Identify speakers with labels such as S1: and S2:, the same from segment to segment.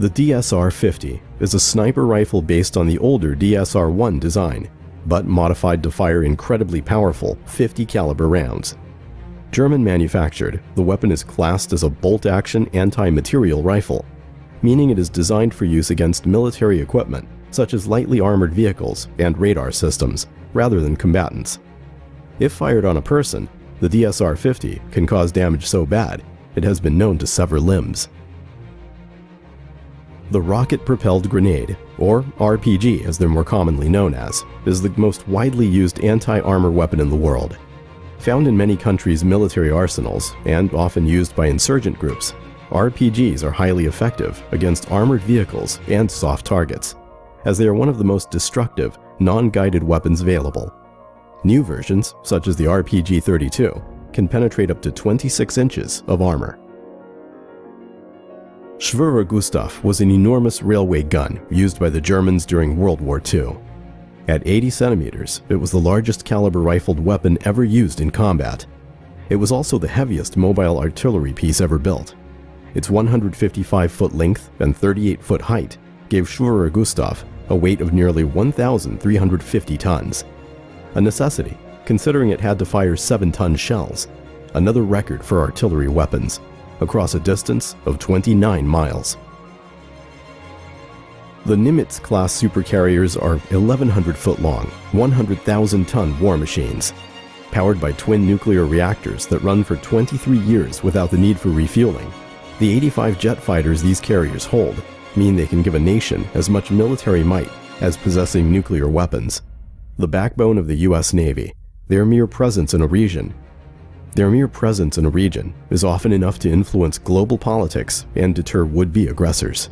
S1: The DSR-50 is a sniper rifle based on the older DSR-1 design, but modified to fire incredibly powerful 50 caliber rounds. German manufactured, the weapon is classed as a bolt-action anti-material rifle, meaning it is designed for use against military equipment such as lightly armored vehicles and radar systems, rather than combatants. If fired on a person, the DSR-50 can cause damage so bad it has been known to sever limbs. The rocket-propelled grenade, or RPG as they're more commonly known as, is the most widely used anti-armor weapon in the world. Found in many countries' military arsenals and often used by insurgent groups, RPGs are highly effective against armored vehicles and soft targets, as they are one of the most destructive, non-guided weapons available. New versions, such as the RPG-32, can penetrate up to 26 inches of armor. Schwerer Gustav was an enormous railway gun used by the Germans during World War II. At 80 centimeters, it was the largest caliber rifled weapon ever used in combat. It was also the heaviest mobile artillery piece ever built. Its 155-foot length and 38-foot height gave Schwerer Gustav a weight of nearly 1,350 tons. A necessity, considering it had to fire 7-ton shells, another record for artillery weapons, across a distance of 29 miles. The Nimitz-class supercarriers are 1,100-foot long, 100,000-ton war machines. Powered by twin nuclear reactors that run for 23 years without the need for refueling, the 85 jet fighters these carriers hold mean they can give a nation as much military might as possessing nuclear weapons. The backbone of the U.S. Navy, their mere presence in a region is often enough to influence global politics and deter would-be aggressors.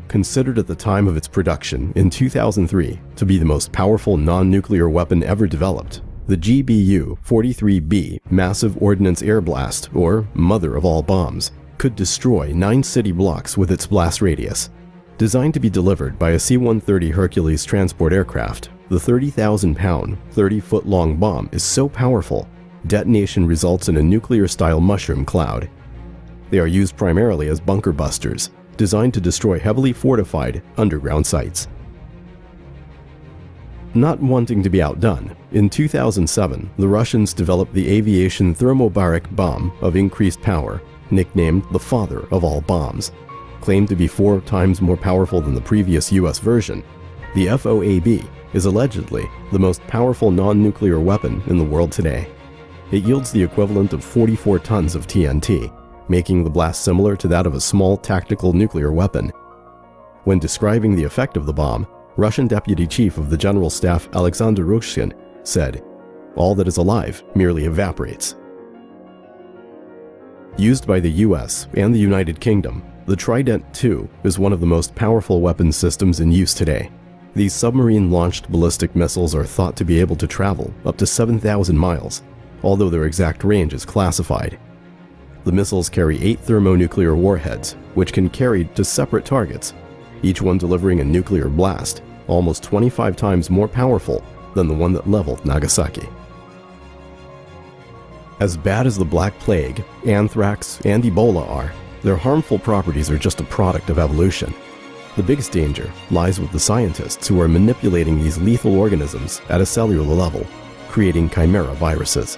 S1: Considered at the time of its production in 2003 to be the most powerful non-nuclear weapon ever developed, the GBU-43B Massive Ordnance Air Blast, or mother of all bombs, could destroy 9 city blocks with its blast radius. Designed to be delivered by a C-130 Hercules transport aircraft, the 30,000-pound, 30-foot-long bomb is so powerful, detonation results in a nuclear-style mushroom cloud. They are used primarily as bunker busters, designed to destroy heavily fortified underground sites. Not wanting to be outdone, in 2007, the Russians developed the aviation thermobaric bomb of increased power, nicknamed the father of all bombs. Claimed to be 4 times more powerful than the previous US version, the FOAB is allegedly the most powerful non-nuclear weapon in the world today. It yields the equivalent of 44 tons of TNT, making the blast similar to that of a small tactical nuclear weapon. When describing the effect of the bomb, Russian Deputy Chief of the General Staff Alexander Rushkin said, "All that is alive merely evaporates." Used by the US and the United Kingdom, the Trident II is one of the most powerful weapons systems in use today. These submarine-launched ballistic missiles are thought to be able to travel up to 7,000 miles, although their exact range is classified. The missiles carry 8 thermonuclear warheads, which can carry to separate targets, each one delivering a nuclear blast, almost 25 times more powerful than the one that leveled Nagasaki. As bad as the Black Plague, anthrax, and Ebola are, their harmful properties are just a product of evolution. The biggest danger lies with the scientists who are manipulating these lethal organisms at a cellular level, creating chimera viruses.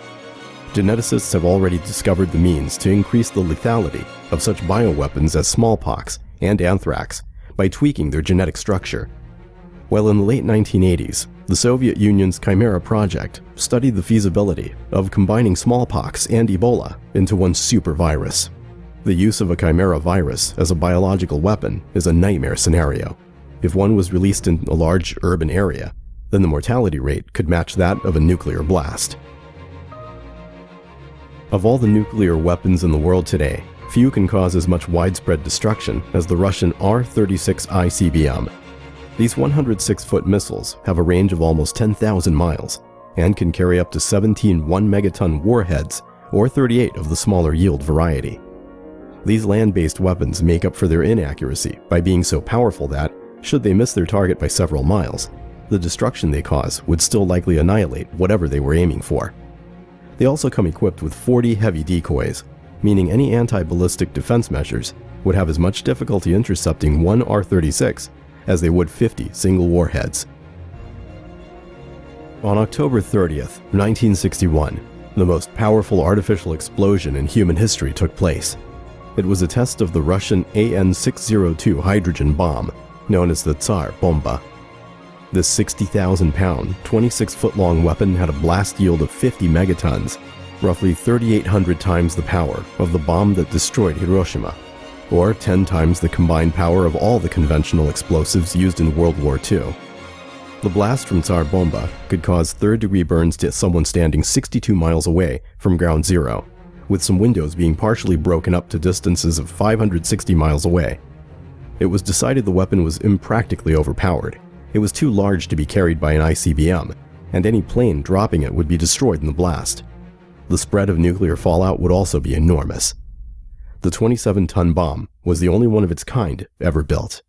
S1: Geneticists have already discovered the means to increase the lethality of such bioweapons as smallpox and anthrax by tweaking their genetic structure. While in the late 1980s, the Soviet Union's Chimera project studied the feasibility of combining smallpox and Ebola into one super virus. The use of a chimera virus as a biological weapon is a nightmare scenario. If one was released in a large urban area, then the mortality rate could match that of a nuclear blast. Of all the nuclear weapons in the world today, few can cause as much widespread destruction as the Russian R-36 ICBM. These 106-foot missiles have a range of almost 10,000 miles and can carry up to 17 1-megaton warheads or 38 of the smaller yield variety. These land-based weapons make up for their inaccuracy by being so powerful that, should they miss their target by several miles, the destruction they cause would still likely annihilate whatever they were aiming for. They also come equipped with 40 heavy decoys, meaning any anti-ballistic defense measures would have as much difficulty intercepting one R-36 as they would 50 single warheads. On October 30th, 1961, the most powerful artificial explosion in human history took place. It was a test of the Russian AN-602 hydrogen bomb, known as the Tsar Bomba. This 60,000-pound, 26-foot-long weapon had a blast yield of 50 megatons, roughly 3,800 times the power of the bomb that destroyed Hiroshima, or 10 times the combined power of all the conventional explosives used in World War II. The blast from Tsar Bomba could cause third-degree burns to someone standing 62 miles away from ground zero, with some windows being partially broken up to distances of 560 miles away. It was decided the weapon was impractically overpowered. It was too large to be carried by an ICBM, and any plane dropping it would be destroyed in the blast. The spread of nuclear fallout would also be enormous. The 27-ton bomb was the only one of its kind ever built.